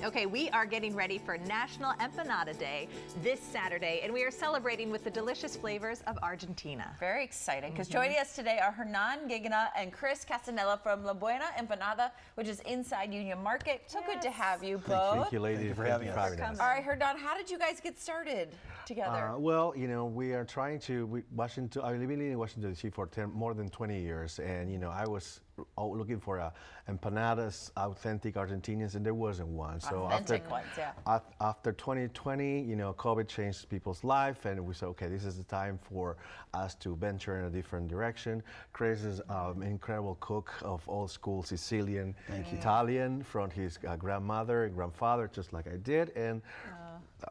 Okay, we are getting ready for National Empanada Day this Saturday, and we are celebrating with the delicious flavors of Argentina. Very exciting, because joining us today are Hernan, Gigena, and Chris Casinella from Buena Empanada, which is inside Union Market. So good to have you both. Thank you, ladies, for having us. All right, Hernan, how did you guys get started together? Well, you know, we are trying to, I've been living in Washington, D.C. for more than 20 years, and, you know, I was looking for empanadas, authentic Argentinians, and there wasn't one. So Authentic ones, yeah. After 2020, you know, COVID changed people's life, and we said, okay, this is the time for us to venture in a different direction. Chris is an incredible cook of old school Sicilian, Italian, from his grandmother and grandfather, just like I did, and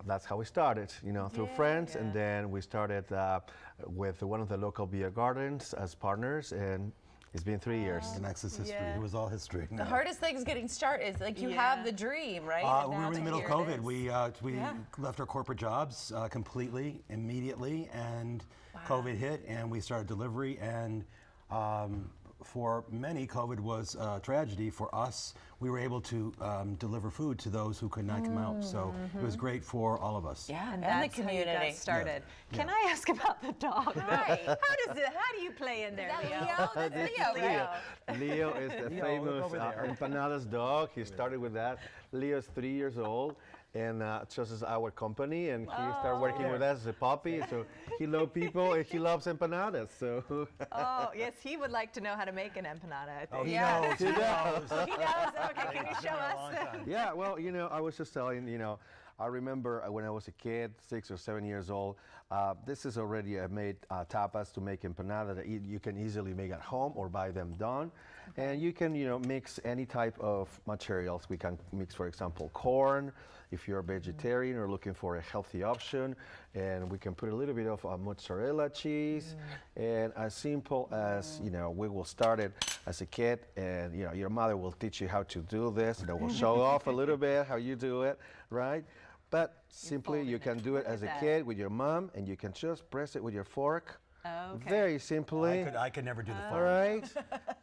that's how we started, you know, through friends, and then we started with one of the local beer gardens as partners, and it's been 3 years. The next is history. It was all history. The hardest thing is getting started. Is like you have the dream, right? We were in the middle of COVID. We left our corporate jobs completely, immediately, and COVID hit, and we started delivery. And for many, COVID was a tragedy. For us, we were able to deliver food to those who could not come out. So it was great for all of us. Yeah, and that's the community. How you got started. Can I ask about the dog? Right. How do you play in there, Leo? That's Leo. Leo is the famous empanadas dog. He started with that. Leo's 3 years old, and chooses our company, and he started working with us as a puppy. So he loves people, and he loves empanadas. So. Oh yes, he would like to know how to make an empanada, I think. Oh, he knows. He knows. Okay, can you show us? Yeah, well, you know, I was just telling, you know, I remember when I was a kid, 6 or 7 years old, this is already made tapas to make empanada that you can easily make at home or buy them done. And you can, you know, mix any type of materials. We can mix, for example, corn, if you're a vegetarian or looking for a healthy option. And we can put a little bit of mozzarella cheese. And as simple as, you know, we will start it as a kid, and, you know, your mother will teach you how to do this. And we'll show off a little bit how you do it, right? But simply, you can do it as a kid with your mom, and you can just press it with your fork. Okay. Very simply. I could never do the All phone. right.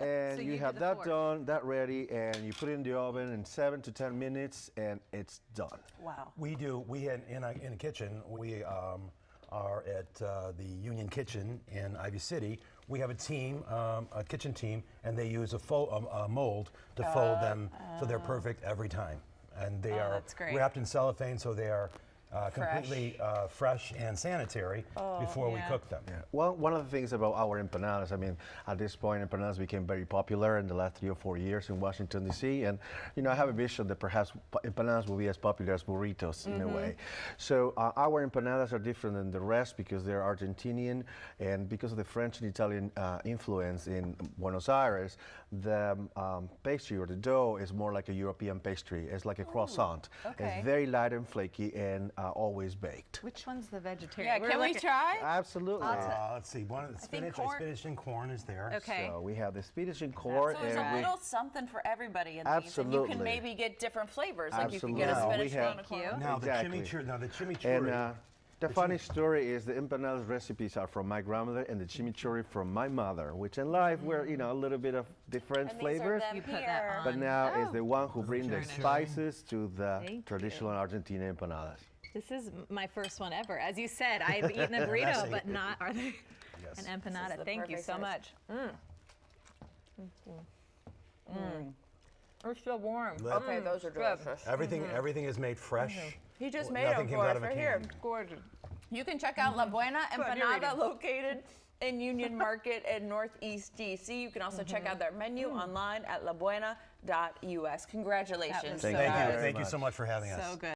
And So you you have do the that fork. done, that ready, and you put it in the oven in 7 to 10 minutes, and it's done. Wow. We had in a kitchen, we are at the Union Kitchen in Ivy City. We have a team, a kitchen team, and they use a mold to fold them so they're perfect every time. And they are wrapped in cellophane, so they are completely fresh and sanitary before we cook them. Yeah. Well, one of the things about our empanadas, I mean, at this point, empanadas became very popular in the last 3 or 4 years in Washington, D.C. And, you know, I have a vision that perhaps empanadas will be as popular as burritos in a way. So our empanadas are different than the rest because they're Argentinian, and because of the French and Italian influence in Buenos Aires, the pastry or the dough is more like a European pastry. It's like a croissant. It's very light and flaky, and always baked. Which one's the vegetarian? Yeah, can we try? Absolutely. Let's see. One of the spinach and corn is there. Okay. So we have the spinach and corn. So there's a little something for everybody in these, and you can maybe get different flavors. Like you can get a spinach and a corn. Now the chimichurri. And the funny story is the empanadas recipes are from my grandmother and the chimichurri from my mother, which in life were, you know, a little bit of different flavors. You put that on. But now is the one who brings the spices to the traditional Argentina empanadas. This is my first one ever. As you said, I've eaten a burrito, but not an empanada. Thank you so much. We're still warm. Okay, those are delicious. Everything is made fresh. He just made them for us right here. Gorgeous. You can check out La Buena Empanada, located in Union Market in Northeast DC. You can also check out their menu online at labuena.us. Congratulations. Thank you. Thank you so much for having us. So good.